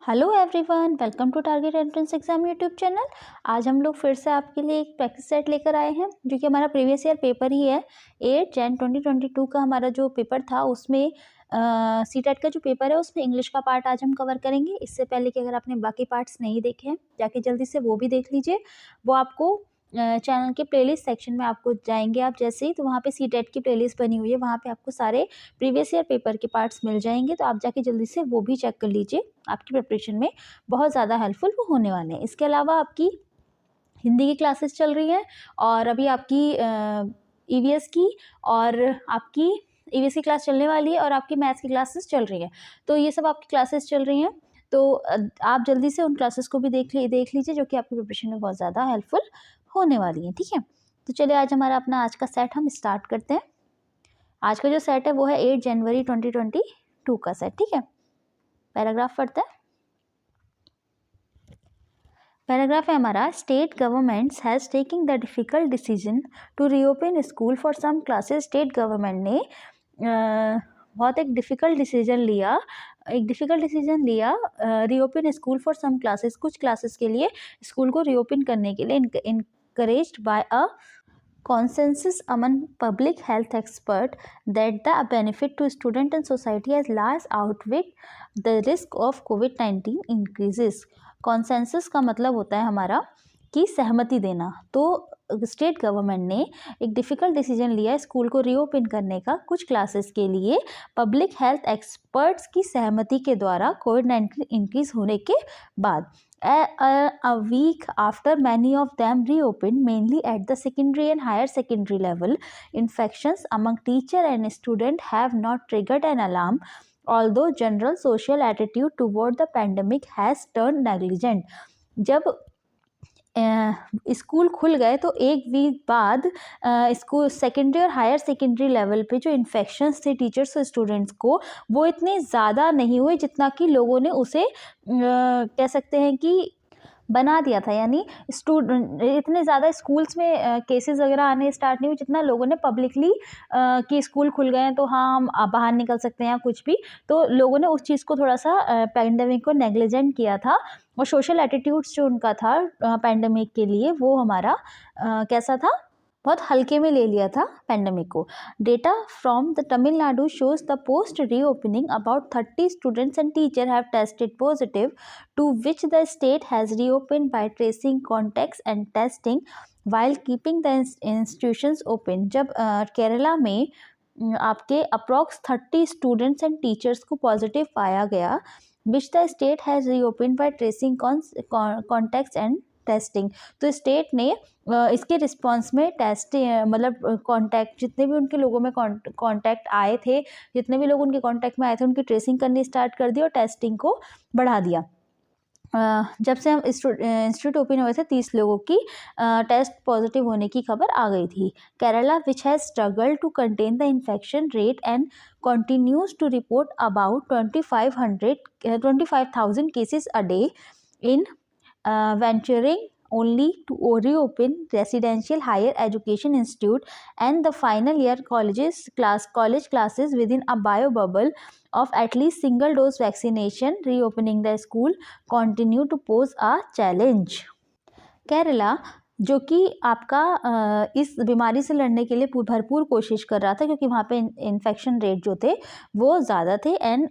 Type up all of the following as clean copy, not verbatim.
Hello everyone, welcome to target entrance exam YouTube channel. आज हम लोग फिर से आपके लिए एक प्रैक्टिस सेट लेकर आए हैं जो कि हमारा प्रीवियस ईयर पेपर ही है। 8 जैन 2022 का हमारा जो पेपर था उसमें सीटेट का जो पेपर है उसमें इंग्लिश का पार्ट आज हम कवर करेंगे। इससे पहले कि अगर आपने बाकी पार्ट्स नहीं देखे हैं जाके जल्दी से वो भी देख लीजिए। वो आपको चैनल के प्लेलिस्ट सेक्शन में आपको जाएंगे आप जैसे ही, तो वहाँ पे सीटेट की प्लेलिस्ट बनी हुई है, वहाँ पे आपको सारे प्रीवियस ईयर पेपर के पार्ट्स मिल जाएंगे। तो आप जाके जल्दी से वो भी चेक कर लीजिए, आपकी प्रिपरेशन में बहुत ज़्यादा हेल्पफुल वो होने वाले हैं। इसके अलावा आपकी हिंदी की क्लासेस चल रही हैं और अभी आपकी ईवीएस की और आपकी ईवीएस की क्लास चलने वाली है और आपकी मैथ्स की क्लासेस चल रही हैं। तो ये सब आपकी क्लासेस चल रही हैं, तो आप जल्दी से उन क्लासेस को भी देख लीजिए जो कि आपकी प्रिपरेशन में बहुत ज़्यादा हेल्पफुल होने वाली हैं। ठीक है, तो चलिए आज हमारा अपना आज का सेट हम स्टार्ट करते हैं। आज का जो सेट है वो है 8 जनवरी 2022 का सेट। ठीक है, पैराग्राफ पढ़ते हैं। पैराग्राफ है हमारा, state governments has taking the difficult decision to reopen school for some classes. State government ने बहुत एक डिफ़िकल्ट डिसीजन लिया reopen school for some classes, कुछ क्लासेस के लिए स्कूल को रीओपन करने के लिए encouraged by a consensus among public health expert that the benefit to student and society has large outweighed the risk of COVID-19 increases। Consensus का मतलब होता है हमारा कि सहमति देना। तो स्टेट गवर्नमेंट ने एक डिफ़िकल्ट डिसीजन लिया स्कूल को रीओपन करने का कुछ क्लासेस के लिए पब्लिक हेल्थ एक्सपर्ट्स की सहमति के द्वारा कोविड-19 इंक्रीज होने के बाद। A week after many of them reopened, mainly at the secondary and higher secondary level, infections among teacher and student have not triggered an alarm, although general social attitude toward the pandemic has turned negligent। जब school खुल गए तो एक week बाद school secondary और higher secondary level पे जो infections थे टीचर्स और स्टूडेंट्स को, वो इतने ज़्यादा नहीं हुए जितना कि लोगों ने उसे कह सकते हैं कि बना दिया था। यानी स्टूडेंट इतने ज़्यादा स्कूल्स में केसेस वगैरह आने स्टार्ट नहीं हुए जितना लोगों ने पब्लिकली कि स्कूल खुल गए हैं तो हाँ हम बाहर निकल सकते हैं या कुछ भी, तो लोगों ने उस चीज़ को थोड़ा सा पैंडेमिक को नेग्लिजेंट किया था। और सोशल एटीट्यूड्स जो उनका था पैंडेमिक के लिए वो हमारा कैसा था, बहुत हल्के में ले लिया था पैंडेमिक को। Data from the Tamil Nadu shows the post reopening about 30 students and teacher have tested positive, to which the state has reopen by tracing contacts and testing while keeping the institutions open. जब केरला में आपके approx 30 students and teachers को positive पाया गया, which the state has reopen by tracing contacts and testing. तो state ने इसके response में टेस्ट मतलब कॉन्टैक्ट जितने भी उनके लोगों में कॉन्टैक्ट आए थे, जितने भी लोग उनके कॉन्टैक्ट में आए थे उनकी ट्रेसिंग करनी स्टार्ट कर दी और टेस्टिंग को बढ़ा दिया। जब से हम इंस्टीट्यूट ओपन हुए थे 30 लोगों की टेस्ट पॉजिटिव होने की खबर आ गई थी। Kerala which has struggle to contain the infection rate and continues to report about 25,000 cases a day in venturing only to reopen residential higher education institute and the final year college classes within a bio bubble of at least single dose vaccination, reopening the school continue to pose a challenge। Kerala जो कि आपका इस बीमारी से लड़ने के लिए भरपूर कोशिश कर रहा था क्योंकि वहाँ पे इन्फेक्शन रेट जो थे वो ज़्यादा थे एंड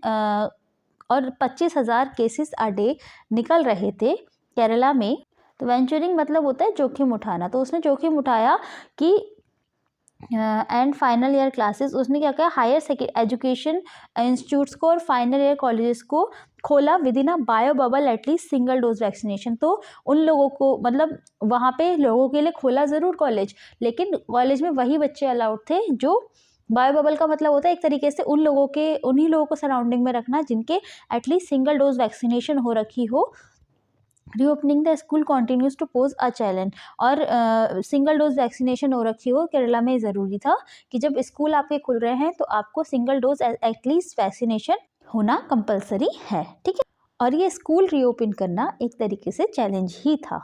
और 25,000 केसेस अ डे निकल रहे थे केरला में। तो वेंचरिंग मतलब होता है जोखिम उठाना, तो उसने जोखिम उठाया कि एंड फाइनल ईयर क्लासेस उसने क्या किया, हायर एजुकेशन इंस्टीट्यूट्स को और फाइनल ईयर कॉलेजेस को खोला with in a bio bubble at least single dose vaccination. तो उन लोगों को मतलब वहाँ पे लोगों के लिए खोला ज़रूर कॉलेज, लेकिन कॉलेज में वही बच्चे अलाउड थे जो बायो बबल का मतलब होता है एक तरीके से उन्हीं लोगों को सराउंडिंग में रखना जिनके एटलीस्ट सिंगल डोज वैक्सीनेशन हो रखी हो। Reopening the school continues to pose a challenge, और सिंगल डोज वैक्सीनेशन हो रखी हो केरला में ज़रूरी था कि जब स्कूल आपके खुल रहे हैं तो आपको सिंगल डोज एटलीस्ट वैक्सीनेशन होना कंपलसरी है। ठीक है, और ये स्कूल रीओपन करना एक तरीके से चैलेंज ही था।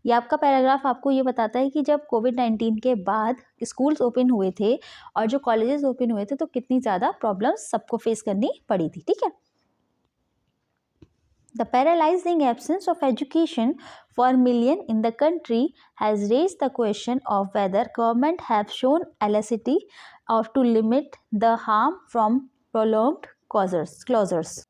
ये आपका पैराग्राफ आपको ये बताता है कि जब कोविड-19 के बाद स्कूल्स ओपन हुए थे और जो कॉलेजेस ओपन हुए थे तो कितनी ज़्यादा प्रॉब्लम्स सबको फेस करनी पड़ी थी। ठीक है, The paralyzing absence of education for millions in the country has raised the question of whether government have shown audacity of to limit the harm from prolonged closures.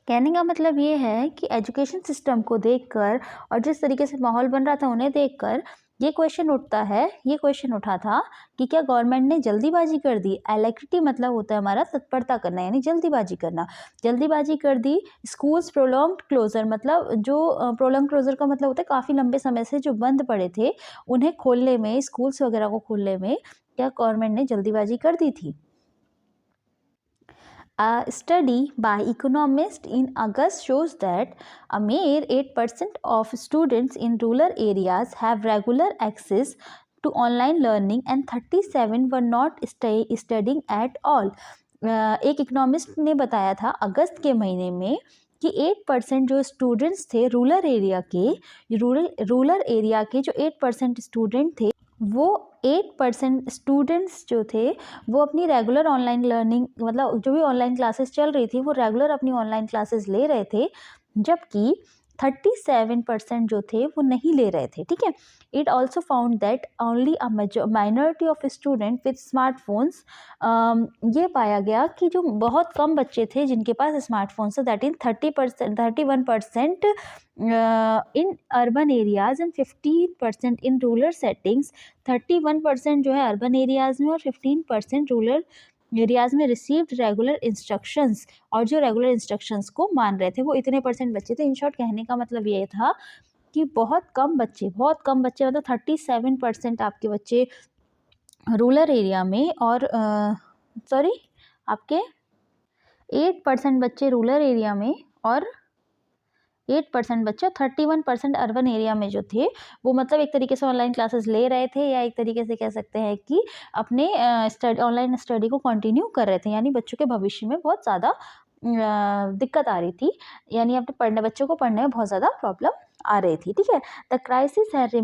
कहने का मतलब ये है कि एजुकेशन सिस्टम को देखकर और जिस तरीके से माहौल बन रहा था उन्हें देखकर ये क्वेश्चन उठा था कि क्या गवर्नमेंट ने जल्दीबाजी कर दी। एलेक्ट्रिटी मतलब होता है हमारा तत्परता करना, यानी जल्दीबाजी करना, जल्दीबाजी कर दी। स्कूल्स प्रोलॉन्ग्ड क्लोजर मतलब जो प्रोलॉन्ग क्लोजर का मतलब होता है काफ़ी लंबे समय से जो बंद पड़े थे उन्हें खोलने में, स्कूल्स वगैरह को खोलने में क्या गवर्नमेंट ने जल्दीबाजी कर दी थी। A study by economists in August shows that a mere 8% of students in rural areas have regular access to online learning and 37 were not studying at all. एक इकोनॉमिस्ट ने बताया था अगस्त के महीने में कि 8% जो स्टूडेंट्स थे रूरल एरिया के जो 8% स्टूडेंट थे वो 8% स्टूडेंट्स जो थे वो अपनी रेगुलर ऑनलाइन लर्निंग मतलब जो भी ऑनलाइन क्लासेस चल रही थी वो रेगुलर अपनी ऑनलाइन क्लासेस ले रहे थे, जबकि 37% जो थे वो नहीं ले रहे थे। ठीक है, it also found that only a minority of student with smartphones, ये पाया गया कि जो बहुत कम बच्चे थे जिनके पास स्मार्टफोन्स थे, that in 31% in urban areas and 15% in rural settings. 31% जो है अर्बन एरियाज में और 15% रूरल एरियाज में रिसीव्ड रेगुलर इंस्ट्रक्शंस, और जो रेगुलर इंस्ट्रक्शंस को मान रहे थे वो इतने परसेंट बच्चे थे। इन शॉर्ट कहने का मतलब ये था कि बहुत कम बच्चे मतलब 37% आपके बच्चे रूरल एरिया में और आपके 8% बच्चे रूरल एरिया में और 8% बच्चे 31% अर्बन एरिया में जो थे वो मतलब एक तरीके से ऑनलाइन क्लासेस ले रहे थे, या एक तरीके से कह सकते हैं कि अपने ऑनलाइन स्टडी को कंटिन्यू कर रहे थे, यानी बच्चों के भविष्य में बहुत ज़्यादा दिक्कत आ रही थी, यानी अपने बच्चों को पढ़ने में बहुत ज़्यादा प्रॉब्लम आ रही थी। ठीक है, the crisis has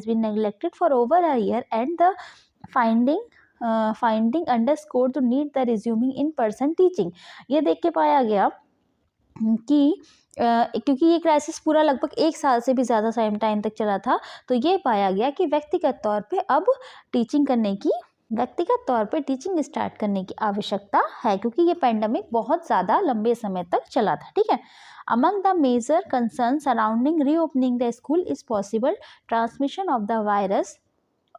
been neglected for over a year and the finding underscore to need the resuming in person teaching. ये देख के पाया गया कि क्योंकि ये क्राइसिस पूरा लगभग 1 साल से भी ज़्यादा टाइम तक चला था, तो ये पाया गया कि व्यक्तिगत तौर पे अब व्यक्तिगत तौर पे टीचिंग स्टार्ट करने की आवश्यकता है, क्योंकि ये पैंडमिक बहुत ज़्यादा लंबे समय तक चला था। ठीक है, among the major concern surrounding reopening the school is possible transmission of the virus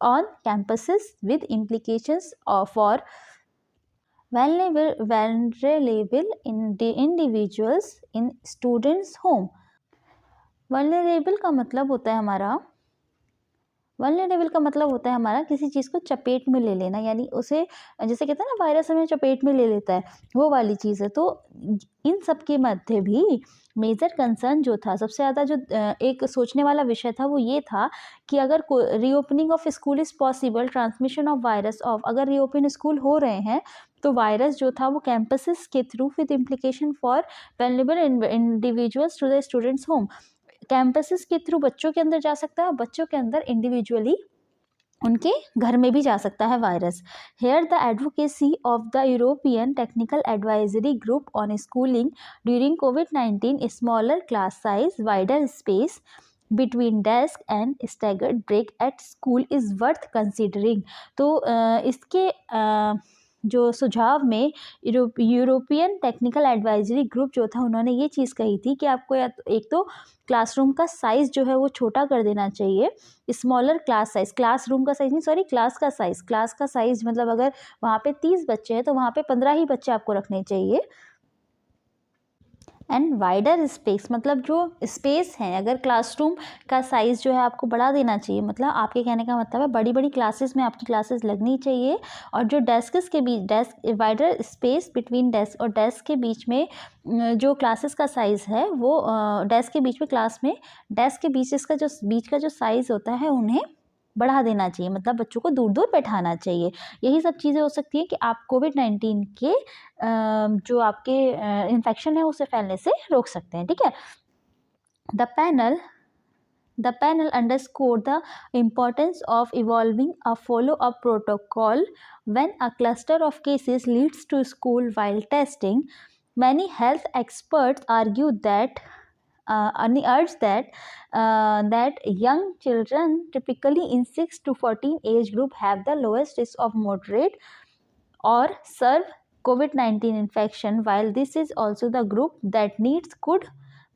on campuses with implications for vulnerable individuals in students' home। vulnerable का मतलब होता है हमारा किसी चीज़ को चपेट में ले लेना, यानी उसे जैसे कहते हैं ना वायरस हमें चपेट में ले लेता है, वो वाली चीज़ है। तो इन सब के मध्य भी मेजर कंसर्न जो था, सबसे ज़्यादा जो एक सोचने वाला विषय था वो ये था कि अगर reopening of school is possible transmission of virus of, अगर रीओपन स्कूल हो रहे हैं तो वायरस जो था वो कैंपसेस के through with implication for vulnerable individuals to the students home, campuses के थ्रू बच्चों के अंदर जा सकता है, बच्चों के अंदर इंडिविजुअली उनके घर में भी जा सकता है virus. Here the advocacy of the European technical advisory group on schooling during कोविड-19 smaller class size wider space between desk and staggered break at school is worth considering. तो इसके जो सुझाव में यूरोपियन टेक्निकल एडवाइजरी ग्रुप जो था उन्होंने ये चीज़ कही थी कि आपको या एक तो क्लासरूम का साइज़ जो है वो छोटा कर देना चाहिए, स्मॉलर क्लास साइज़, क्लासरूम का साइज़ नहीं सॉरी क्लास का साइज़ मतलब अगर वहाँ पे 30 बच्चे हैं तो वहाँ पे 15 ही बच्चे आपको रखने चाहिए। एंड वाइडर स्पेस मतलब जो स्पेस है, अगर क्लासरूम का साइज़ जो है आपको बढ़ा देना चाहिए, मतलब आपके कहने का मतलब है बड़ी बड़ी क्लासेस में आपकी क्लासेस लगनी चाहिए, और जो डेस्क के बीच वाइडर स्पेस बिटवीन डेस्क और डेस्क के बीच में जो क्लासेस का साइज़ है वो डेस्क के बीच में डेस्क के बीच का जो साइज़ होता है उन्हें बढ़ा देना चाहिए, मतलब बच्चों को दूर दूर बैठाना चाहिए। यही सब चीज़ें हो सकती हैं कि आप कोविड-19 के जो आपके इन्फेक्शन है उसे फैलने से रोक सकते हैं। ठीक है, the panel underscored the importance of evolving a follow-up protocol when a cluster of cases leads to school-wide testing Many health experts argue that urge that young children, typically in 6 to 14 age group, have the lowest risk of moderate or severe COVID-19 infection. While this is also the group that needs good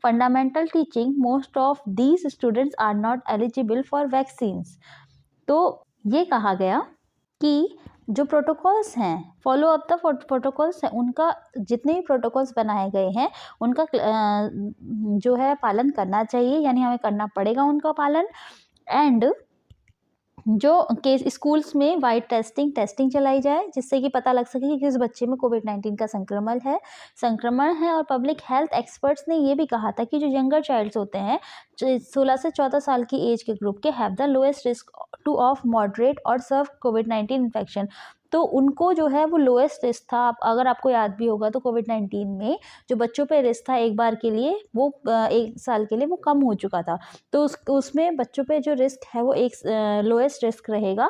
fundamental teaching, most of these students are not eligible for vaccines. तो ये कहा गया कि जो protocols हैं, follow up the protocols हैं, उनका जितने भी प्रोटोकॉल्स बनाए गए हैं उनका जो है पालन करना चाहिए, यानी हमें करना पड़ेगा उनका पालन। एंड जो केस स्कूल्स में वाइड टेस्टिंग चलाई जाए, जिससे कि पता लग सके कि किस बच्चे में कोविड-19 का संक्रमण है। और पब्लिक हेल्थ एक्सपर्ट्स ने ये भी कहा था कि जो यंगर चाइल्ड्स होते हैं, 16 से 14 साल की एज के ग्रुप के, have the lowest risk two of moderate और सर्व कोविड-19 इन्फेक्शन। तो उनको जो है वो लोएस्ट रिस्क था। अगर आपको याद भी होगा तो कोविड-19 में जो बच्चों पे रिस्क था एक बार के लिए, वो 1 साल के लिए वो कम हो चुका था। तो उसमें बच्चों पे जो रिस्क है वो एक लोएस्ट रिस्क रहेगा।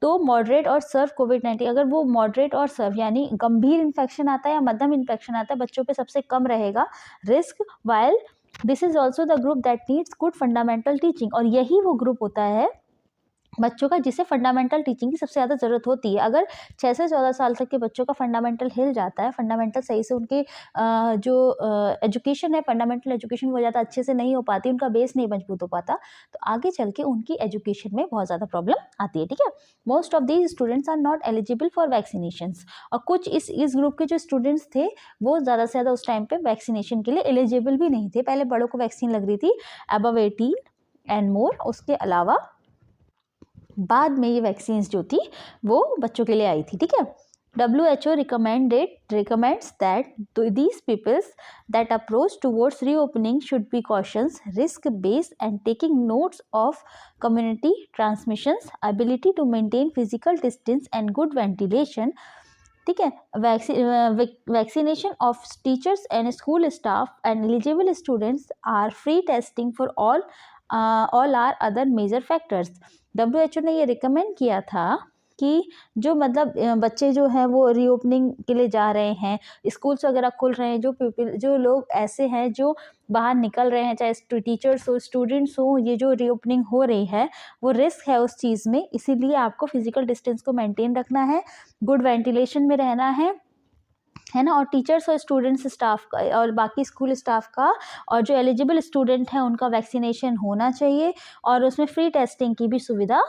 तो मॉडरेट और सर्व कोविड-19, अगर वो मॉडरेट और सर्व यानी गंभीर इन्फेक्शन आता है या मध्यम इन्फेक्शन आता है, बच्चों पे सबसे कम रहेगा risk. While this is also the group that needs good fundamental teaching, और यही वो ग्रुप होता है बच्चों का जिसे फंडामेंटल टीचिंग की सबसे ज़्यादा ज़रूरत होती है। अगर 6 से 14 साल तक के बच्चों का फंडामेंटल हिल जाता है, फंडामेंटल सही से उनकी जो एजुकेशन है, फंडामेंटल एजुकेशन वो ज़्यादा अच्छे से नहीं हो पाती, उनका बेस नहीं मजबूत हो पाता, तो आगे चल के उनकी एजुकेशन में बहुत ज़्यादा प्रॉब्लम आती है। ठीक है, most of these students are not eligible for vaccinations, और कुछ इस ग्रुप के जो स्टूडेंट्स थे वो ज़्यादा से ज़्यादा उस टाइम पे वैक्सीनेशन के लिए एलिजिबल भी नहीं थे। पहले बड़ों को वैक्सीन लग रही थी अबव 18 एंड मोर, उसके अलावा बाद में ये वैक्सीन जो थी वो बच्चों के लिए आई थी। ठीक है, WHO recommends that these peoples that approach towards reopening should be cautious, risk-based, and taking notes of community transmissions, ability to maintain physical distance, and good ventilation. ठीक है, vaccination of teachers and school staff and eligible students are free testing for all are other major factors. WHO ने ये recommend किया था कि जो मतलब बच्चे जो हैं वो रीओपनिंग के लिए जा रहे हैं, स्कूल्स वगैरह खुल रहे हैं, जो लोग ऐसे हैं जो बाहर निकल रहे हैं, चाहे टीचर्स हो, स्टूडेंट्स हो, ये जो रीओपनिंग हो रही है वो रिस्क है उस चीज़ में, इसीलिए आपको फिजिकल डिस्टेंस को मेंटेन रखना है, गुड वेंटिलेशन में रहना है ना, और टीचर्स और स्टूडेंट्स स्टाफ का और बाकी स्कूल स्टाफ का और जो एलिजिबल स्टूडेंट हैं उनका वैक्सीनेशन होना चाहिए, और उसमें फ्री टेस्टिंग की भी सुविधा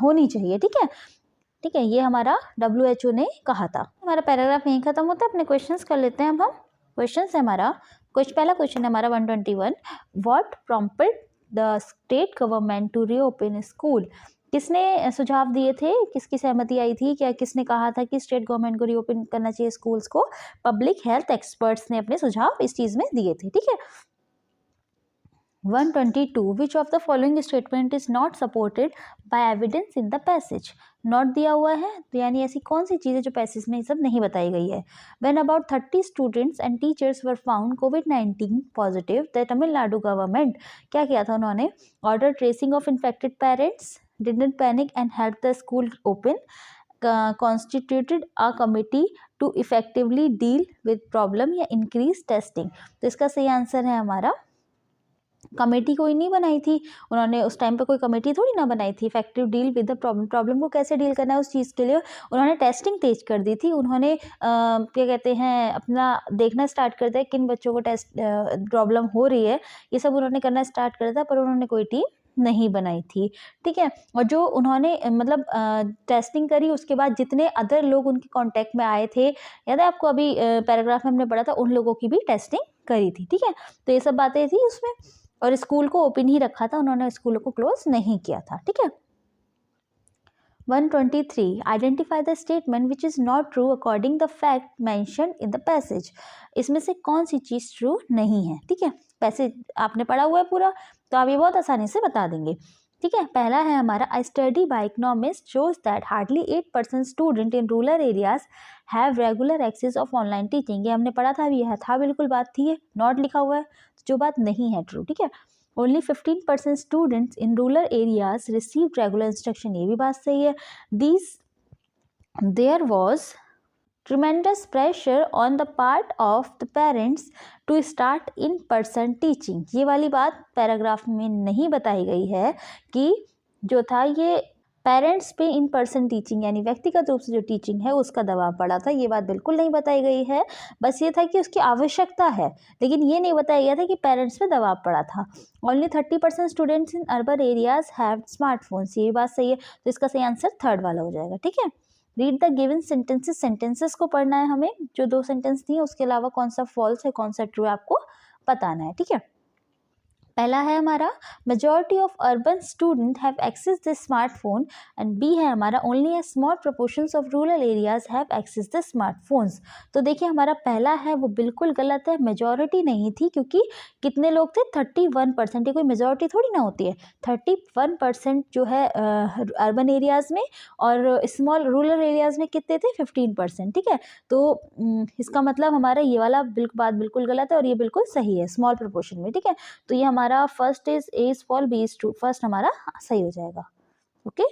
होनी चाहिए। ठीक है, ये हमारा WHO ने कहा था। हमारा पैराग्राफ यहीं खत्म होता है। अपने क्वेश्चंस कर लेते हैं अब हम। क्वेश्चंस है हमारा, पहला क्वेश्चन है हमारा 121, what prompted the state government to reopen school. किसने सुझाव दिए थे, किसकी सहमति आई थी, क्या किसने कहा था कि स्टेट गवर्नमेंट को रीओपन करना चाहिए स्कूल्स को? पब्लिक हेल्थ एक्सपर्ट्स ने अपने सुझाव इस चीज़ में दिए थे। ठीक है, 122, विच of the following statement is not supported by evidence in the passage. Not दिया हुआ है, तो यानी ऐसी कौन सी चीज़ें जो पैसेज में सब नहीं बताई गई है। When about 30 students and teachers were found covid positive, the Tamil Nadu government क्या किया था उन्होंने? Order tracing of infected parents, didn't panic and help the school open, constituted a committee to effectively deal with problem या increase testing। तो इसका सही answer है हमारा, कमेटी कोई नहीं बनाई थी उन्होंने, उस टाइम पे कोई कमेटी थोड़ी ना बनाई थी। Effective deal with the problem को कैसे डील करना है उस चीज़ के लिए उन्होंने टेस्टिंग तेज कर दी थी। उन्होंने क्या कहते हैं, अपना देखना स्टार्ट कर दिया किन बच्चों को प्रॉब्लम हो रही है, ये सब उन्होंने करना स्टार्ट कर दिया, पर उन्होंने कोई टीम नहीं बनाई थी। ठीक है, और जो उन्होंने मतलब टेस्टिंग करी, उसके बाद जितने अदर लोग उनके कांटेक्ट में आए थे, याद है आपको, अभी पैराग्राफ में हमने पढ़ा था, उन लोगों की भी टेस्टिंग करी थी। ठीक है, तो ये सब बातें थी उसमें, और स्कूल को ओपन ही रखा था, उन्होंने स्कूलों को क्लोज नहीं किया था। ठीक है, 123, identify the statement which is not true according the fact mention in the passage. इसमें से कौन सी चीज़ ट्रू नहीं है? ठीक है, पैसेज आपने पढ़ा हुआ है पूरा, तो आप ये बहुत आसानी से बता देंगे। ठीक है, पहला है हमारा, a study by economist shows that hardly 8% student in rural areas have regular access of online teaching. ये हमने पढ़ा था, अभी यह था बिल्कुल बात थी, ये नॉट लिखा हुआ है, जो बात नहीं है ट्रू। ठीक है, only 15% students in rural areas receive regular instruction, ये भी बात सही है। There was tremendous pressure on the part of the parents to start in person teaching. ये वाली बात पैराग्राफ में नहीं बताई गई है कि जो था ये पेरेंट्स पे इन पर्सन टीचिंग यानी व्यक्तिगत रूप से जो टीचिंग है उसका दबाव पड़ा था, ये बात बिल्कुल नहीं बताई गई है। बस ये था कि उसकी आवश्यकता है, लेकिन ये नहीं बताया गया था कि पेरेंट्स पे दबाव पड़ा था। Only 30% students in urban areas have smartphones, ये बात सही है, तो इसका सही आंसर थर्ड वाला हो जाएगा। ठीक है, read the given sentences, sentences को पढ़ना है हमें, जो 2 सेंटेंस दिए उसके अलावा कौन सा फॉल्स है कौन सा ट्रू है आपको बताना है। ठीक है, पहला है हमारा majority of urban student have access the smartphone, and B है हमारा only a small proportions of rural areas have access the smartphones. तो देखिए हमारा पहला है वो बिल्कुल गलत है, मेजॉरिटी नहीं थी, क्योंकि कितने लोग थे 31%, ये कोई मेजॉरिटी थोड़ी ना होती है। 31% जो है अर्बन एरियाज में, और स्मॉल रूरल एरियाज में कितने थे 15%। ठीक है, तो इसका मतलब हमारा ये वाला बात बिल्कुल गलत है और ये बिल्कुल सही है स्मॉल प्रोपोर्शन में। ठीक है, तो ये हमारा first is A is fall B is true, first हमारा सही हो जाएगा। ओके,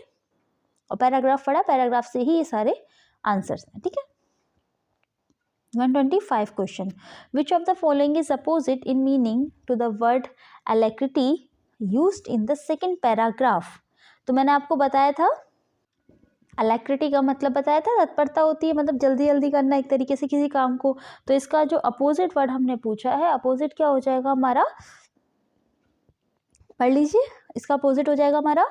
और पैराग्राफ पढ़ा, पैराग्राफ से ही ये सारे आंसर्स हैं। ठीक है, 125 question, which of the following is opposite in meaning to the word alacrity used in the second paragraph. तो मैंने आपको बताया था अलैक्रिटी का मतलब बताया था तत्परता होती है, मतलब जल्दी जल्दी करना एक तरीके से किसी काम को। तो इसका जो अपोजिट वर्ड हमने पूछा है, अपोजिट क्या हो जाएगा हमारा, पढ़ लीजिए, इसका अपोजिट हो जाएगा हमारा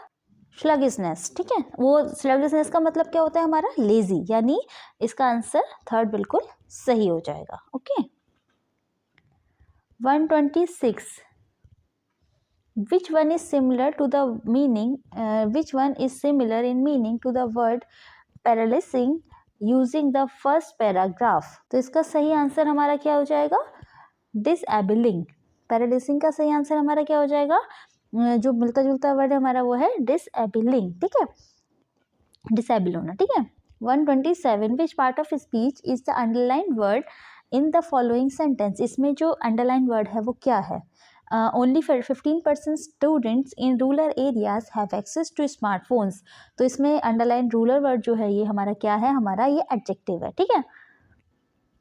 स्लगिशनेस। ठीक है, वो स्लगिशनेस का मतलब क्या होता है हमारा लेजी, यानी इसका आंसर थर्ड बिल्कुल सही हो जाएगा। Okay, 126, which one is similar to the meaning which one is similar in meaning to the word paralyzing using the first paragraph। तो इसका सही आंसर हमारा क्या हो जाएगा, disabling। पैरालिसिंग का सही आंसर हमारा क्या हो जाएगा, जो मिलता जुलता वर्ड हमारा वो है डिसएबलिंग। ठीक है, डिसेबल होना। ठीक है, 127, which part of speech is the underline word in the following sentence. इसमें जो अंडरलाइन वर्ड है वो क्या है, only 15% students in rural areas have access to smartphones. तो इसमें अंडरलाइन रूरल वर्ड जो है ये हमारा क्या है, हमारा ये एडजेक्टिव है। ठीक है,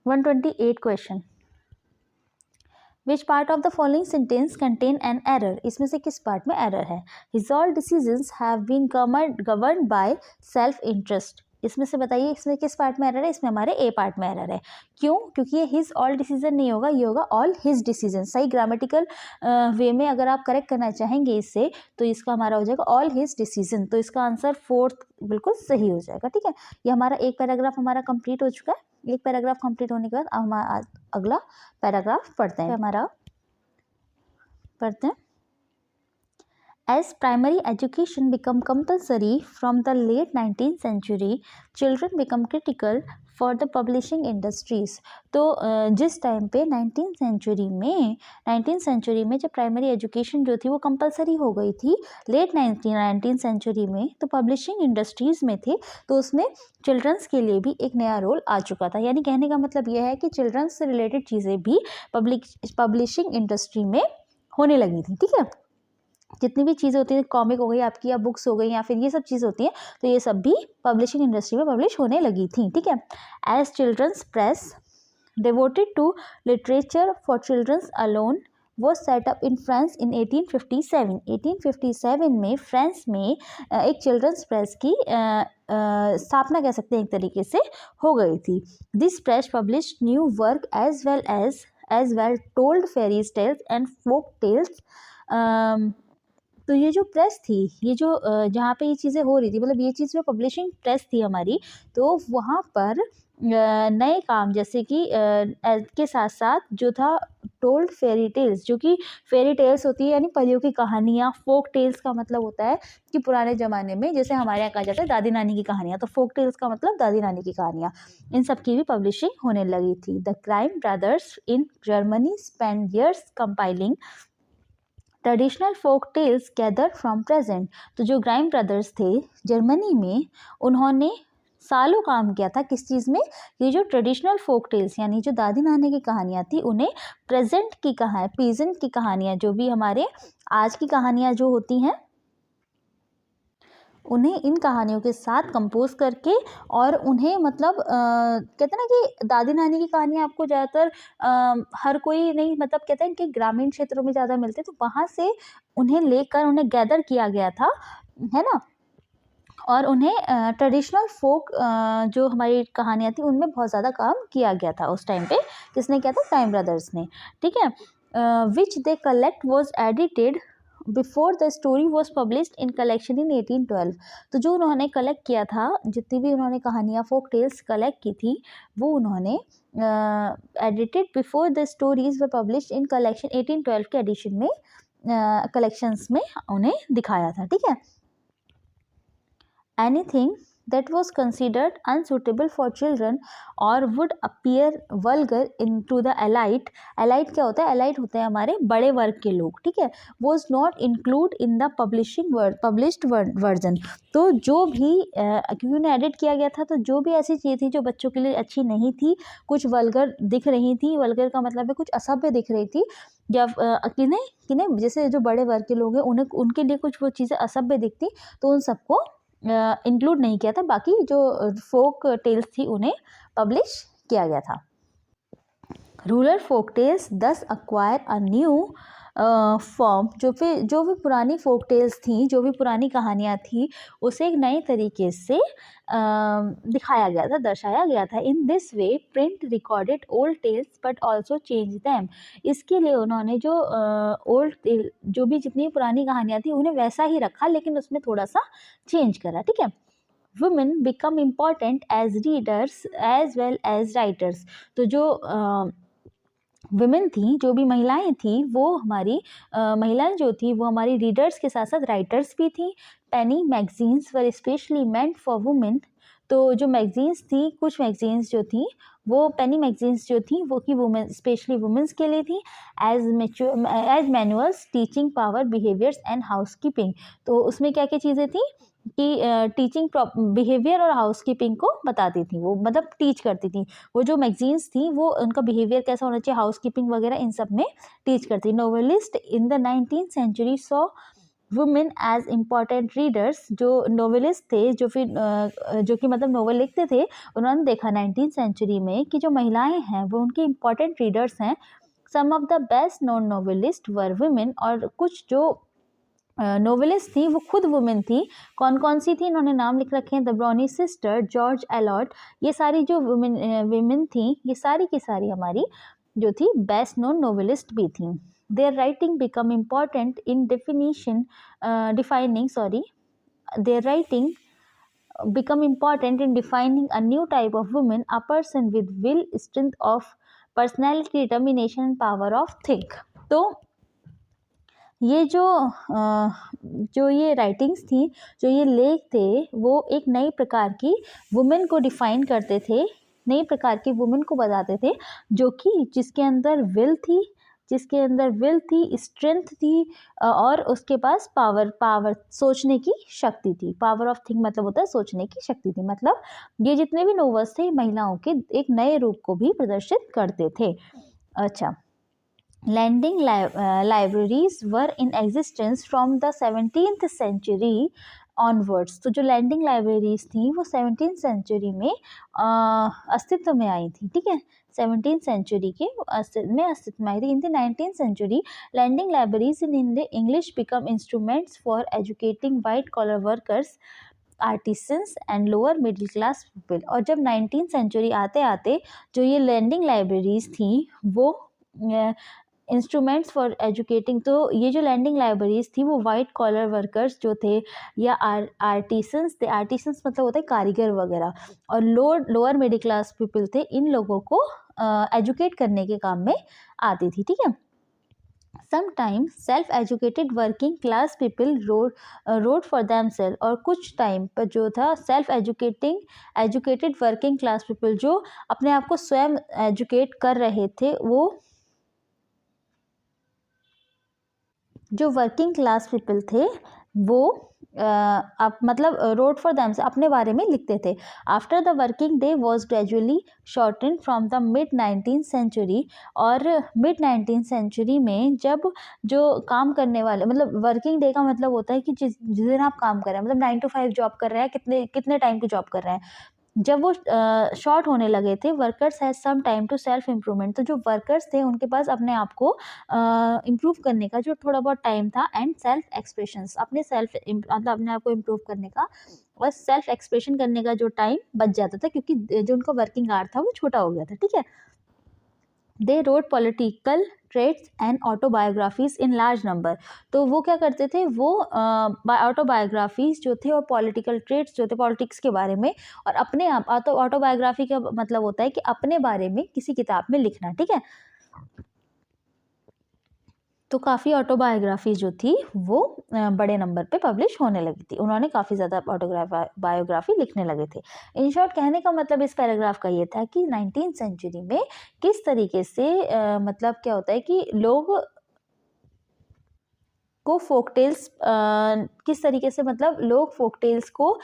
128 question, which part of the following sentence contain an error. इसमें से किस पार्ट में एरर है, his all decisions have been governed by self interest. इसमें से बताइए इसमें किस पार्ट में एरर है, इसमें हमारे ए पार्ट में एरर है। क्यों, क्योंकि ये हिज ऑल डिसीजन नहीं होगा, ये होगा ऑल हिज डिसीजन। सही ग्रामेटिकल वे में अगर आप करेक्ट करना चाहेंगे इससे, तो इसका हमारा हो जाएगा ऑल हिज डिसीजन। तो इसका आंसर फोर्थ बिल्कुल सही हो जाएगा। ठीक है, ये हमारा एक पैराग्राफ हमारा कंप्लीट हो चुका है। एक पैराग्राफ कंप्लीट होने के बाद हम अगला पैराग्राफ पढ़ते हैं। हमारा पढ़ते हैं, As primary education become compulsory from the late 19th century, children become critical for the publishing industries। तो जिस टाइम पे 19th सेंचुरी में जब प्राइमरी एजुकेशन जो थी वो कंपलसरी हो गई थी लेट 19th सेंचुरी में, तो पब्लिशिंग इंडस्ट्रीज़ में थे, तो उसमें चिल्ड्रंस के लिए भी एक नया रोल आ चुका था। यानी कहने का मतलब यह है कि चिल्ड्रंस से रिलेटेड चीज़ें भी पब्लिशिंग इंडस्ट्री में होने लगी थी। ठीक है, जितनी भी चीज़ें होती हैं, कॉमिक हो गई आपकी या बुक्स हो गई या फिर ये सब चीज़ होती हैं, तो ये सब भी पब्लिशिंग इंडस्ट्री में पब्लिश होने लगी थी। ठीक है, as children's press devoted to literature for children's alone was set up in France in 1857। 1857 में फ्रांस में एक चिल्ड्रंस प्रेस की स्थापना कह सकते हैं एक तरीके से हो गई थी। This press publish new work as well told fairies tales and folk tales. तो ये जो प्रेस थी, ये जो जहाँ पे ये चीज़ें हो रही थी, मतलब ये चीज़ जो पब्लिशिंग प्रेस थी हमारी, तो वहाँ पर नए काम जैसे कि के साथ साथ जो था टोल्ड फेरी टेल्स, जो कि फेरी टेल्स होती है यानी परियों की कहानियाँ। फोक टेल्स का मतलब होता है कि पुराने ज़माने में जैसे हमारे यहाँ कहा जाता है दादी नानी की कहानियाँ, तो फोक टेल्स का मतलब दादी नानी की कहानियाँ, इन सब की भी पब्लिशिंग होने लगी थी। The Grimm brothers in Germany spend years compiling traditional folk tales gather from present. तो जो ग्राइम ब्रदर्स थे जर्मनी में, उन्होंने सालों काम किया था किस चीज़ में, ये जो ट्रेडिशनल फोक टेल्स यानी जो दादी नानी की कहानियाँ थी, उन्हें प्रेजेंट की कहानियाँ जो भी हमारे आज की कहानियाँ जो होती हैं उन्हें इन कहानियों के साथ कंपोज करके और उन्हें मतलब कहते हैं ना कि दादी नानी की कहानियाँ आपको ज़्यादातर हर कोई नहीं, मतलब कहते हैं कि ग्रामीण क्षेत्रों में ज़्यादा मिलते, तो वहाँ से उन्हें लेकर उन्हें गैदर किया गया था, है ना, और उन्हें ट्रेडिशनल फोक जो हमारी कहानियाँ थी उनमें बहुत ज़्यादा काम किया गया था उस टाइम पे। किसने किया था? टाइम ब्रदर्स ने, ठीक है। Which they collect was edited before the story was published in collection in 1812। तो जो उन्होंने कलेक्ट किया था, जितनी भी उन्होंने कहानियाँ फोक टेल्स कलेक्ट की थी, वो उन्होंने edited before the stories were published in collection 1812 के एडिशन में, कलेक्शंस में उन्हें दिखाया था, ठीक है। Anything that was considered unsuitable for children or would appear vulgar into the elite क्या होता है? elite होते हैं हमारे बड़े वर्ग के लोग, ठीक है, was not include in the published version। तो जो भी क्योंकि उन्हें एडिट किया गया था, तो जो भी ऐसी चीज़ थी जो बच्चों के लिए अच्छी नहीं थी, कुछ वल्गर दिख रही थी, वल्गर का मतलब है कुछ असभ्य दिख रही थी, या किन्हें जैसे जो बड़े वर्ग के लोग हैं उन्हें, उनके लिए कुछ वो चीज़ें असभ्य दिखती, तो उन सबको इंक्लूड नहीं किया था, बाकी जो फोक टेल्स थी उन्हें पब्लिश किया गया था। रूरल फोक टेल्स दस अक्वायर अ न्यू फॉर्म। जो भी पुरानी फोक टेल्स थी, जो भी पुरानी कहानियाँ थी, उसे एक नए तरीके से दिखाया गया था, दर्शाया गया था। In this way print recorded old tales but also change them. इसके लिए उन्होंने जो ओल्ड जो भी जितनी पुरानी कहानियाँ थी उन्हें वैसा ही रखा, लेकिन उसमें थोड़ा सा चेंज करा, ठीक है। Women become important as readers as well as writers। तो जो विमेन थी, जो भी महिलाएं थी, वो हमारी महिलाएं जो थी वो हमारी रीडर्स के साथ साथ राइटर्स भी थी। Penny magazines were specially meant for women. तो जो मैगजीन्स थी, कुछ मैगजीन्स जो थी वो पेनी मैगजीन्स जो थी वो कि वुमेन, स्पेशली वुमेन्स के लिए थी। As manuals teaching power behaviours and housekeeping. तो उसमें क्या क्या चीज़ें थी कि टीचिंग बिहेवियर और हाउसकीपिंग को बताती थी, वो मतलब टीच करती थी। वो जो मैगजीन्स थी वो उनका बिहेवियर कैसा होना चाहिए, हाउसकीपिंग वगैरह, इन सब में टीच करती। Novelist in the 19th century saw women as important readers. जो नोवेलिस्ट थे, जो कि मतलब नोवेल लिखते थे, उन्होंने देखा 19th सेंचुरी में कि जो महिलाएं हैं वो उनकी इम्पॉर्टेंट रीडर्स हैं। Some of the best known novelist were women. और कुछ जो नोवेलिस्ट थी वो खुद वुमेन थी। कौन कौन सी थी, इन्होंने नाम लिख रखे हैं, the brownie sister, George allot. ये सारी जो वुमेन थी, ये सारी की सारी हमारी जो थी बेस्ट नोन नोवेलिस्ट भी थी। There writing become important in their writing become important in defining a new type of woman, a person with will, strength of personality, determination and power of think। तो ये जो ये writings थी, जो ये लेख थे, वो एक नई प्रकार की वुमेन को डिफाइन करते थे, नई प्रकार की वुमेन को बताते थे, जो कि जिसके अंदर विल थी, स्ट्रेंथ थी, और उसके पास पावर सोचने की शक्ति थी। पावर ऑफ थिंक मतलब होता है सोचने की शक्ति थी। मतलब ये जितने भी नोवेल्स थे महिलाओं के एक नए रूप को भी प्रदर्शित करते थे। अच्छा, lending libraries were in existence from the 17th century onwards। तो जो लैंडिंग लाइब्रेरीज थी वो 17th सेंचुरी में अस्तित्व में आई थी, ठीक है। 17th सेंचुरी के में अस्तित्व में आई थी। In the 19th century lending libraries in the English become instruments for educating white collar workers, artisans and lower middle class people. और जब 19th सेंचुरी आते आते जो ये लैंडिंग लाइब्रेरीज थी वो इंस्ट्रूमेंट्स फॉर एजुकेटिंग, तो ये जो लैंडिंग लाइब्रेरीज थी वो वाइट कॉलर वर्कर्स जो थे या आर्टिसंस थे, आर्टिसंस मतलब होता है कारीगर वगैरह, और लोअर मिडिल क्लास पीपल थे, इन लोगों को एजुकेट करने के काम में आती थी, ठीक है। Sometimes self educated working class people wrote for themselves. और कुछ टाइम पर जो था self educated working class people जो अपने आप को स्वयं एजुकेट कर रहे थे, वो जो वर्किंग क्लास पीपल थे वो आप मतलब रोड फॉर देम से अपने बारे में लिखते थे। After the working day was gradually shorten from the mid 19th century, और मिड 19th सेंचुरी में जब जो काम करने वाले मतलब वर्किंग डे का मतलब होता है कि जिस दिन आप काम कर रहे हैं, मतलब 9 to 5 जॉब कर रहे हैं, कितने कितने टाइम की जॉब कर रहे हैं, जब वो शॉर्ट होने लगे थे, workers has some time to self improvement, तो जो वर्कर्स थे उनके पास अपने आप को इम्प्रूव करने का जो थोड़ा बहुत टाइम था, एंड सेल्फ एक्सप्रेशंस, अपने सेल्फ मतलब अपने आप को इम्प्रूव करने का और सेल्फ एक्सप्रेशन करने का जो टाइम बच जाता था, क्योंकि जो उनका वर्किंग आवर था वो छोटा हो गया था, ठीक है। They wrote political tracts and autobiographies in large number, तो वो क्या करते थे, वो ऑटोबायोग्राफीज जो थे और पॉलिटिकल ट्रेट्स जो थे पॉलिटिक्स के बारे में, और अपने आप ऑटोबायोग्राफी का मतलब होता है कि अपने बारे में किसी किताब में लिखना, ठीक है। तो काफ़ी ऑटोबायोग्राफी जो थी वो बड़े नंबर पे पब्लिश होने लगी थी, उन्होंने काफ़ी ज़्यादा बायोग्राफी लिखने लगे थे। इन शॉर्ट कहने का मतलब इस पैराग्राफ का ये था कि 19th सेंचुरी में किस तरीके से मतलब क्या होता है कि लोग को फोक टेल्स किस तरीके से मतलब लोग फोक टेल्स को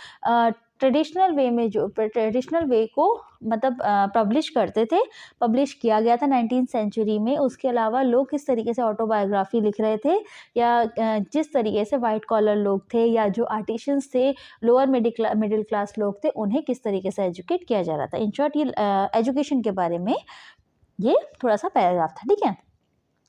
ट्रेडिशनल वे में जो ट्रेडिशनल वे को मतलब पब्लिश करते थे, पब्लिश किया गया था 19th सेंचुरी में। उसके अलावा लोग किस तरीके से ऑटोबायोग्राफी लिख रहे थे, या जिस तरीके से वाइट कॉलर लोग थे या जो आर्टिशंस थे, लोअर मिडिल क्लास लोग थे, उन्हें किस तरीके से एजुकेट किया जा रहा था। इन शॉर्ट ये एजुकेशन के बारे में ये थोड़ा सा पैराग्राफ था, ठीक है।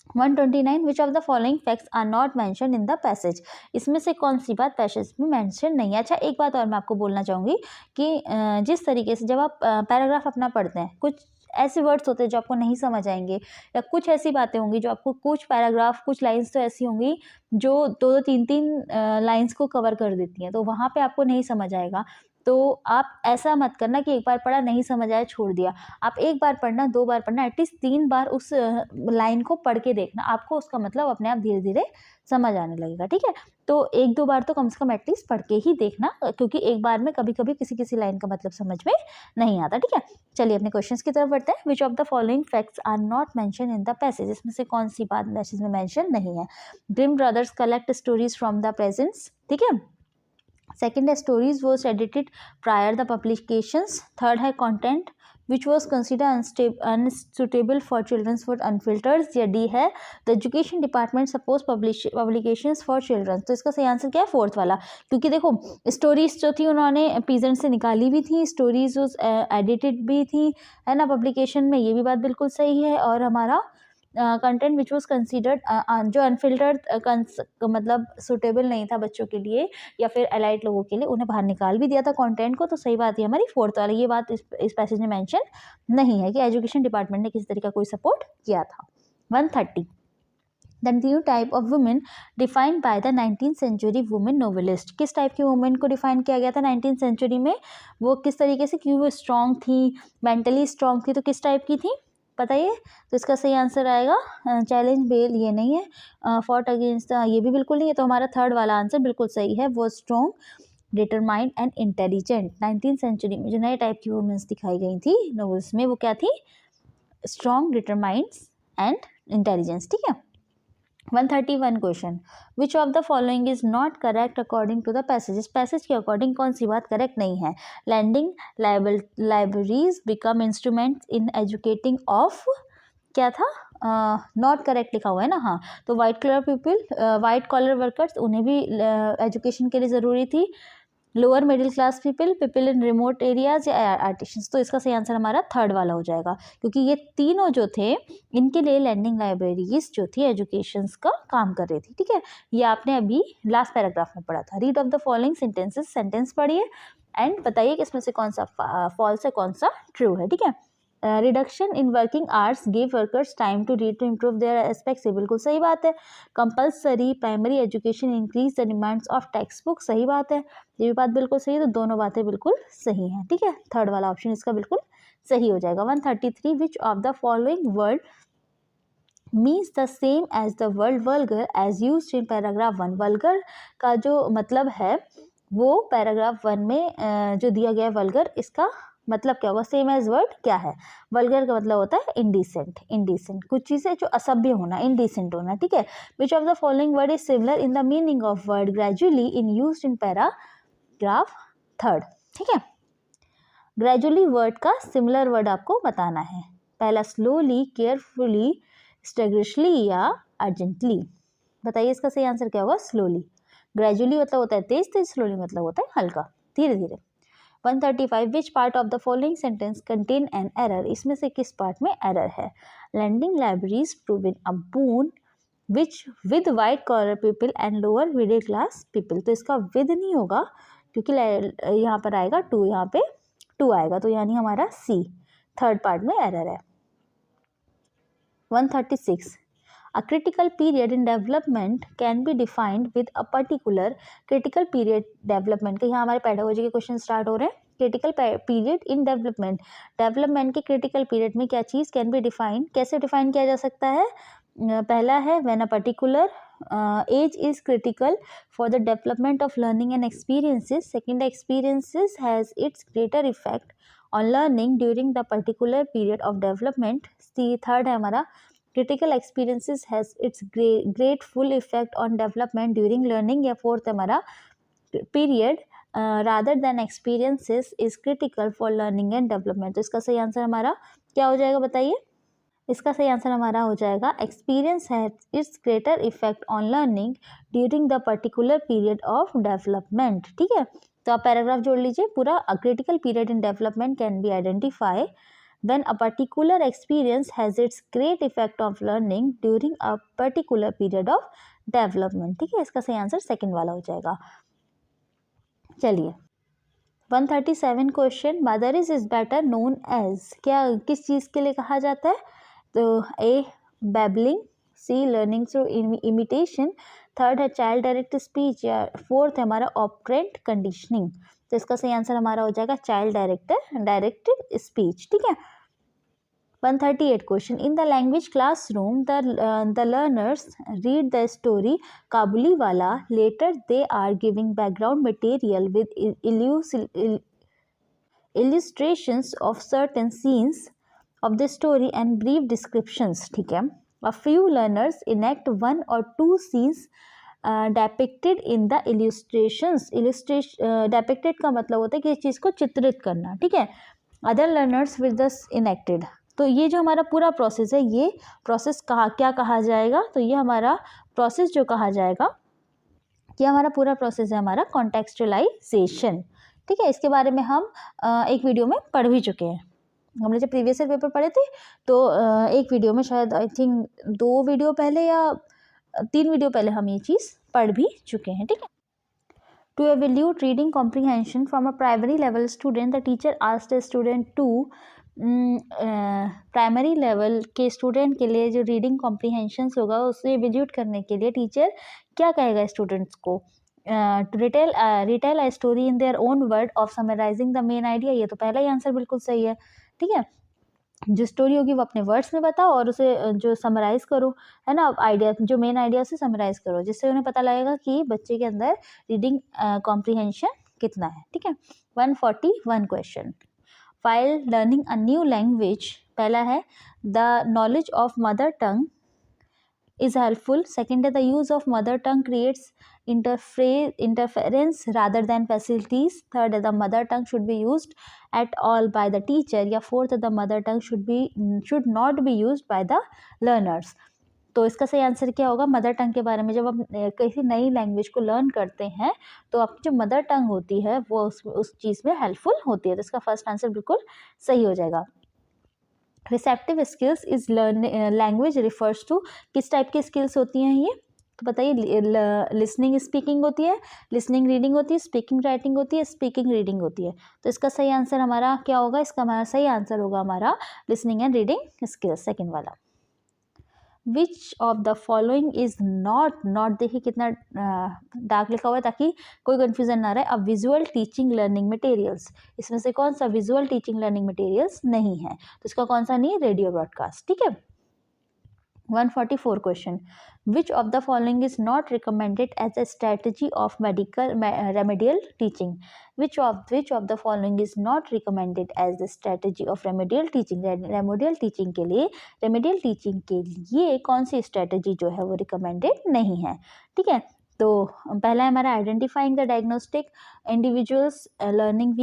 129 which of the following facts are not mention in the passage, इसमें से कौन सी बात पैसेज में मेंशन नहीं है। अच्छा, एक बात और मैं आपको बोलना चाहूँगी कि जिस तरीके से जब आप पैराग्राफ अपना पढ़ते हैं, कुछ ऐसे वर्ड्स होते हैं जो आपको नहीं समझ आएंगे, या कुछ ऐसी बातें होंगी जो आपको, कुछ पैराग्राफ कुछ लाइंस तो ऐसी होंगी जो 2-2 3-3 लाइंस को कवर कर देती हैं, तो वहाँ पे आपको नहीं समझ आएगा। तो आप ऐसा मत करना कि एक बार पढ़ा नहीं समझ आया छोड़ दिया, आप एक बार पढ़ना, 2 बार पढ़ना, एटलीस्ट 3 बार उस लाइन को पढ़ के देखना, आपको उसका मतलब अपने आप धीरे धीरे समझ आने लगेगा, ठीक है। तो 1-2 बार तो कम से कम एटलीस्ट पढ़ के ही देखना, क्योंकि एक बार में कभी कभी किसी किसी लाइन का मतलब समझ में नहीं आता, ठीक है। चलिए अपने क्वेश्चंस की तरफ बढ़ते हैं। Which of the following facts are not mention in the passage, इसमें से कौन सी बात पैसेज में मेंशन नहीं है। Grimm brothers collect stories from the presents, ठीक है। सेकेंड है stories was edited prior the publications. Third है content which was considered unsuitable for children's for unfiltered, या डी है the education department suppose publications for children. तो इसका सही answer क्या है, फोर्थ वाला, क्योंकि देखो स्टोरीज जो थी उन्होंने पीजेंट से निकाली भी थी, स्टोरीज एडिटेड भी थी, है ना, पब्लिकेशन में, ये भी बात बिल्कुल सही है। और हमारा कंटेंट विच वॉज कंसिडर्ड जो अनफिल्टर्ड मतलब सुटेबल नहीं था बच्चों के लिए या फिर एलाइट लोगों के लिए, उन्हें बाहर निकाल भी दिया था कंटेंट को। तो सही बात है हमारी फोर्थ वाली, ये बात इस पैसेज में मेंशन नहीं है कि एजुकेशन डिपार्टमेंट ने किसी तरीके का कोई सपोर्ट किया था। 130 the new type of women defined by the 19th century women novelist, किस टाइप की वुमेन को डिफाइन किया गया था 19th सेंचुरी में, वो किस तरीके से, क्यों वो स्ट्रॉन्ग थी, मेंटली स्ट्रॉन्ग थी, तो किस टाइप की थी बताइए। तो इसका सही आंसर आएगा चैलेंज बेल, ये नहीं है, फॉट अगेंस्ट ये भी बिल्कुल नहीं है। तो हमारा थर्ड वाला आंसर बिल्कुल सही है, वो strong, determined and intelligent. 19th century में जो नए टाइप की वुमेन्स दिखाई गई थी नॉवेल्स में, वो क्या थी, स्ट्रॉन्ग, डिटरमाइंड एंड इंटेलिजेंस, ठीक है। 131 question, which of the following is not correct according to the passage, passage के अकॉर्डिंग कौन सी बात करेक्ट नहीं है। Lending libraries become instrument in educating of, क्या था, नॉट करेक्ट लिखा हुआ है ना, हाँ। तो वाइट कॉलर वर्कर्स, उन्हें भी एजुकेशन के लिए ज़रूरी थी। Lower middle class people in remote areas या आर्टिशंस, तो इसका सही आंसर हमारा थर्ड वाला हो जाएगा, क्योंकि ये तीनों जो थे इनके लिए लैंडिंग लाइब्रेरीज जो थी एजुकेशन का काम कर रही थी, ठीक है। ये आपने अभी लास्ट पैराग्राफ में पढ़ा था। Read of the following sentences, sentence पढ़िए एंड बताइए कि इसमें से कौन सा फॉल्स है कौन सा ट्रू है, ठीक है। Reduction in working hours give workers time to read to improve their aspects, बिल्कुल सही बात है। Compulsory primary education increase the demands of text book, सही बात है, ये भी बात बिल्कुल सही है। तो दोनों बातें बिल्कुल सही हैं, ठीक है। थर्ड वाला ऑप्शन इसका बिल्कुल सही हो जाएगा। 133 which of the following word means the same as the word vulgar as used in paragraph 1, vulgar का जो मतलब है वो पैराग्राफ 1 में जो दिया गया है वल्गर, इसका मतलब क्या होगा, सेम एज वर्ड क्या है, वल्गर का मतलब होता है इंडिसेंट, इंडिसेंट कुछ चीज़ें जो असभ्य होना, इंडिसेंट होना, ठीक है। विच of the following word is similar in the meaning of word gradually in use in paragraph third, ठीक है। ग्रेजुअली वर्ड का सिमिलर वर्ड आपको बताना है। पहला स्लोली, केयरफुली, स्टैगरिशली या अर्जेंटली। बताइए इसका सही आंसर क्या होगा, स्लोली। ग्रेजुअली मतलब होता है तेज तेज, स्लोली मतलब होता है हल्का, धीरे धीरे। 135 which part of the following sentence contain an error, इसमें से किस पार्ट में एरर है। Lending libraries proven a boon which with white collar people and lower middle class people. तो इसका विद नहीं होगा क्योंकि यहाँ पर आएगा टू, यहाँ पे टू आएगा, तो यानी हमारा सी थर्ड पार्ट में एरर है। 136 A critical period in development can be defined with a particular critical period development के यहाँ हमारे पेडागोजी के क्वेश्चन स्टार्ट हो रहे हैं। Critical period in development, development के क्रिटिकल पीरियड में क्या चीज़ कैन बी डिफाइंड, कैसे डिफाइन किया जा सकता है। पहला है when a particular age is critical for the development of learning and experiences. Second, experiences has its greater effect on learning during the particular period of development. Third है हमारा critical experiences has its grateful effect on development during learning। या fourth हमारा period rather than experiences is critical for learning and development। तो इसका सही answer हमारा क्या हो जाएगा बताइए। इसका सही आंसर हमारा हो जाएगा experience has its greater effect on learning during the particular period of development, ठीक है। तो आप पैराग्राफ जोड़ लीजिए पूरा। a critical period in development can be identified when a particular experience has its great effect of learning during a particular period of development, ठीक है। इसका सही आंसर सेकंड वाला हो जाएगा। चलिए 137 question, mother is better known as, क्या किस चीज़ के लिए कहा जाता है। तो A babbling, C learning through imitation, third है चाइल्ड डायरेक्ट स्पीच, या फोर्थ है हमारा ऑपरेंट कंडीशनिंग। तो इसका सही आंसर हमारा हो जाएगा चाइल्ड डायरेक्टेड स्पीच, ठीक है। 138 question, in the language classroom the learners read the story Kabuliwala, later they are giving background material with illustrations of certain scenes of the story and brief descriptions, ठीक है। A few learners enact one or two scenes depicted in the illustrations। depicted का मतलब होता है कि इस चीज़ को चित्रित करना, ठीक है। Other learners will thus enacted। तो ये जो हमारा पूरा प्रोसेस है, ये प्रोसेस क्या कहा जाएगा, तो ये हमारा प्रोसेस जो कहा जाएगा, ये हमारा पूरा प्रोसेस है हमारा कॉन्टेक्चुअलाइजेशन, ठीक है। इसके बारे में हम एक वीडियो में पढ़ भी चुके हैं। हमने जब प्रीवियस ईयर पेपर पढ़े थे तो एक वीडियो में, शायद आई थिंक 2 वीडियो पहले या 3 वीडियो पहले हम ये चीज़ पढ़ भी चुके हैं, ठीक है। To evaluate reading comprehension from a primary level student, the teacher asked the student to, primary level के स्टूडेंट के लिए जो रीडिंग कॉम्प्रीहेंशंस होगा उसे एवेल्यूट करने के लिए टीचर क्या कहेगा स्टूडेंट्स को, to retell a story in their own word of summarising the main idea. ये तो पहला ही आंसर बिल्कुल सही है, ठीक है। जो स्टोरी होगी वो अपने वर्ड्स में बताओ और उसे जो समराइज़ करो, है ना, आइडिया जो मेन आइडिया से समराइज़ करो, जिससे उन्हें पता लगेगा कि बच्चे के अंदर रीडिंग कॉम्प्रीहेंशन कितना है, ठीक है। 141 question, while learning a new language, पहला है the knowledge of mother tongue is helpful, second है the use of mother tongue creates interference rather than facilities, third है the mother tongue should be used at all by the teacher, या fourth है the mother tongue should not be used by the learners। तो इसका सही answer क्या होगा। Mother tongue के बारे में जब हम किसी नई लैंग्वेज को लर्न करते हैं तो आपकी जो मदर टंग होती है वो उस चीज़ में हेल्पफुल होती है, तो इसका फर्स्ट आंसर बिल्कुल सही हो जाएगा। Receptive skills is language refers to, किस टाइप की स्किल्स होती हैं ये, तो बताइए। लिसनिंग स्पीकिंग होती है, लिसनिंग रीडिंग होती है, स्पीकिंग राइटिंग होती है, स्पीकिंग रीडिंग होती है। तो इसका सही आंसर हमारा क्या होगा, इसका हमारा सही आंसर होगा हमारा listening and reading skills, second वाला। Which of the following is not देखिए कितना डार्क लिखा हुआ है ताकि कोई कन्फ्यूजन ना रहे। अब विजुअल टीचिंग लर्निंग मटेरियल्स, इसमें से कौन सा विजुअल टीचिंग लर्निंग मटेरियल्स नहीं है, तो इसका कौन सा नहीं है, रेडियो ब्रॉडकास्ट, ठीक है। 144 question. Which of the following is not recommended as a strategy of remedial teaching? Which of the following is not recommended as the strategy of remedial teaching? remedial teaching के लिए कौन सी strategy जो है वो recommended नहीं है? ठीक है, तो पहला है हमारा identifying the diagnostic individuals learning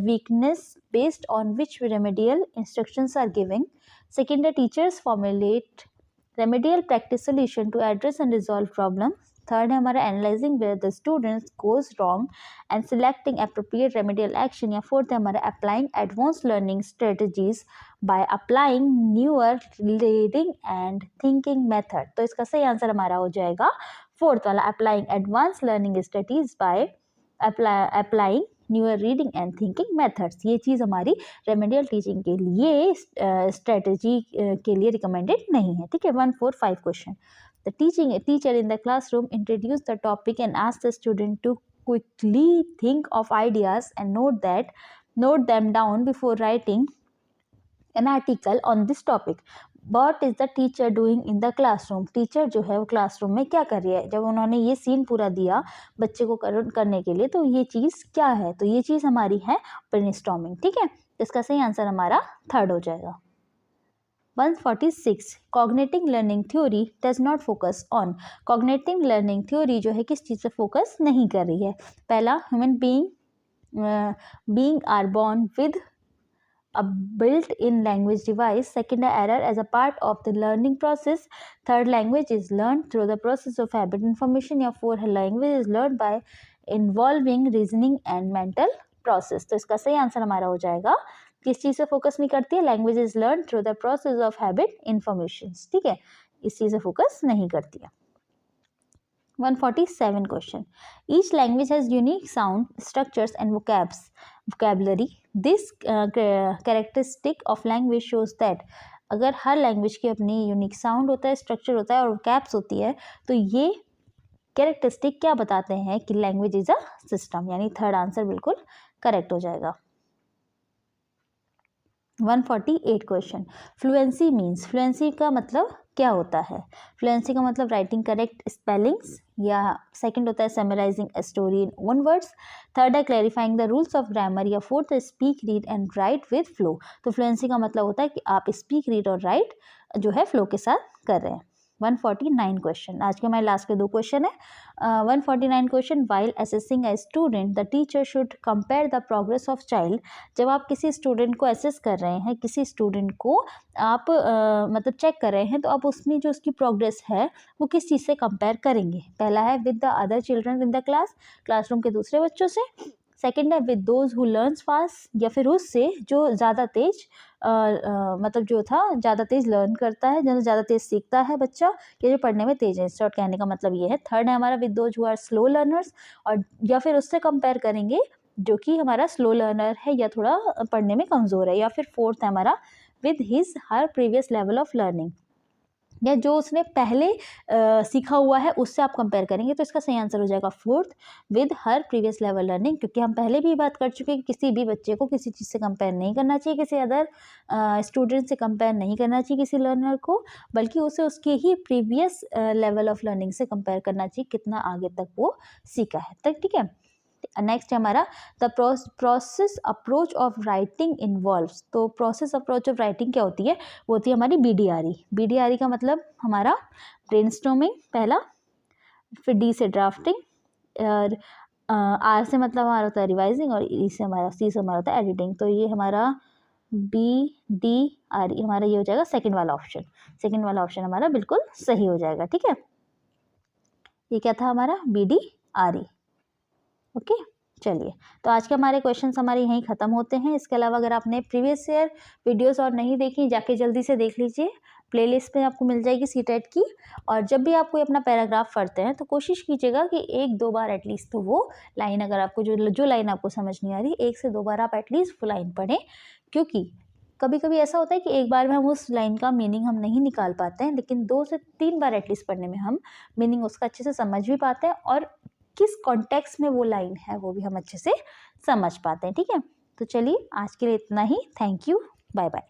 weakness based on which remedial instructions are giving. Second है teachers formulate remedial practice solution to address and resolve problems. Third है हमारा analysing where the students goes wrong and selecting appropriate remedial action. या fourth है हमारा applying advance learning strategies by applying newer reading and thinking method. तो इसका सही answer हमारा हो जाएगा फोर्थ वाला, applying advance learning strategies by applying newer reading and thinking methods. ये चीज़ हमारी रेमेडियल टीचिंग के लिए स्ट्रेटजी के लिए रिकमेंडेड नहीं है. ठीक है, 145 question. The teacher in the classroom introduce the topic and ask the student to quickly think of ideas and note them down before writing an article on this topic. What is the teacher doing in the classroom? Teacher जो है वो classroom में क्या कर रही है? जब उन्होंने ये सीन पूरा दिया बच्चे को करने के लिए, तो ये चीज़ क्या है? तो ये चीज़ हमारी है ब्रेनस्टॉर्मिंग. ठीक है, इसका सही आंसर हमारा थर्ड हो जाएगा. 146 cognitive learning theory does not focus on. Cognitive learning theory जो है किस चीज़ से फोकस नहीं कर रही है? पहला, human being are born with a built-in language device. Second, error as a part of the learning process. Third, language is learned through the process of habit information. या fourth, language is learned by involving reasoning and mental process. तो इसका सही answer हमारा हो जाएगा किस चीज़ से focus नहीं करती है? Language is learn through the process of habit information. ठीक है, इस चीज़ से फोकस नहीं करती है. 147 question. Each language has unique sound structures and vocabulary. This characteristic of language shows that अगर हर लैंग्वेज की अपनी यूनिक साउंड होता है, स्ट्रक्चर होता है और कैप्स होती है, तो ये कैरेक्टरिस्टिक क्या बताते हैं कि लैंग्वेज इज अ सिस्टम. यानी थर्ड आंसर बिल्कुल करेक्ट हो जाएगा. 148 क्वेश्चन. फ्लुएंसी मीन्स, फ्लुएंसी का मतलब क्या होता है? फ्लुएंसी का मतलब राइटिंग करेक्ट स्पेलिंग्स, या सेकंड होता है summarising a story in own words. Third है clarifying the rules of grammar. या फोर्थ है speak read and write with flow. तो फ्लुएंसी का मतलब होता है कि आप स्पीक रीड और राइट जो है फ्लो के साथ कर रहे हैं. 149 क्वेश्चन. आज के हमारे लास्ट के दो क्वेश्चन है. 149 question. While assessing a student the teacher should compare the progress of child. जब आप किसी स्टूडेंट को असेस कर रहे हैं, किसी स्टूडेंट को आप मतलब चेक कर रहे हैं, तो आप उसमें जो उसकी प्रोग्रेस है वो किस चीज़ से कंपेयर करेंगे? पहला है with the other children in the class, classroom के दूसरे बच्चों से. सेकेंड है with those who learns fast, या फिर उससे जो ज़्यादा तेज मतलब जो था ज़्यादा तेज़ लर्न करता है, ज़्यादा तेज़ सीखता है बच्चा, या जो पढ़ने में तेज है. शॉर्ट कहने का मतलब ये है. थर्ड है हमारा with those who are slow learners, और या फिर उससे कंपेयर करेंगे जो कि हमारा स्लो लर्नर है या थोड़ा पढ़ने में कमज़ोर है. या फिर फोर्थ है हमारा with his her previous level of learning, या जो उसने पहले सीखा हुआ है उससे आप कंपेयर करेंगे. तो इसका सही आंसर हो जाएगा fourth, with her previous level learning. क्योंकि हम पहले भी बात कर चुके हैं कि किसी भी बच्चे को किसी चीज़ से कंपेयर नहीं करना चाहिए, किसी अदर स्टूडेंट से कंपेयर नहीं करना चाहिए किसी लर्नर को, बल्कि उसे उसके ही प्रीवियस लेवल ऑफ लर्निंग से कंपेयर करना चाहिए, कितना आगे तक वो सीखा है तक. ठीक है, नेक्स्ट है हमारा the process approach of writing involves. तो प्रोसेस अप्रोच ऑफ राइटिंग क्या होती है? वो होती है हमारी BDRE. BDRE का मतलब हमारा ब्रेनस्टॉर्मिंग पहला, फिर D से ड्राफ्टिंग, और R से मतलब हमारा होता है रिवाइजिंग, और C से हमारा होता है एडिटिंग. तो ये हमारा BDRE हमारा ये हो जाएगा सेकेंड वाला ऑप्शन. सेकेंड वाला ऑप्शन हमारा बिल्कुल सही हो जाएगा. ठीक है, ये क्या था हमारा BDRE. ओके, चलिए, तो आज के हमारे क्वेश्चंस हमारे यहीं ख़त्म होते हैं. इसके अलावा अगर आपने प्रीवियस ईयर वीडियोस और नहीं देखी, जाके जल्दी से देख लीजिए. प्लेलिस्ट में आपको मिल जाएगी CTET की. और जब भी आप कोई अपना पैराग्राफ पढ़ते हैं तो कोशिश कीजिएगा कि 1-2 बार एटलीस्ट तो वो लाइन, अगर आपको जो लाइन आपको समझ नहीं आ रही, 1 से 2 बार आप एटलीस्ट वो लाइन पढ़ें. क्योंकि कभी कभी ऐसा होता है कि एक बार में हम उस लाइन का मीनिंग हम नहीं निकाल पाते हैं, लेकिन 2 से 3 बार एटलीस्ट पढ़ने में हम मीनिंग उसका अच्छे से समझ भी पाते हैं, और किस कॉन्टेक्स्ट में वो लाइन है वो भी हम अच्छे से समझ पाते हैं. ठीक है, तो चलिए आज के लिए इतना ही. Thank you, bye bye.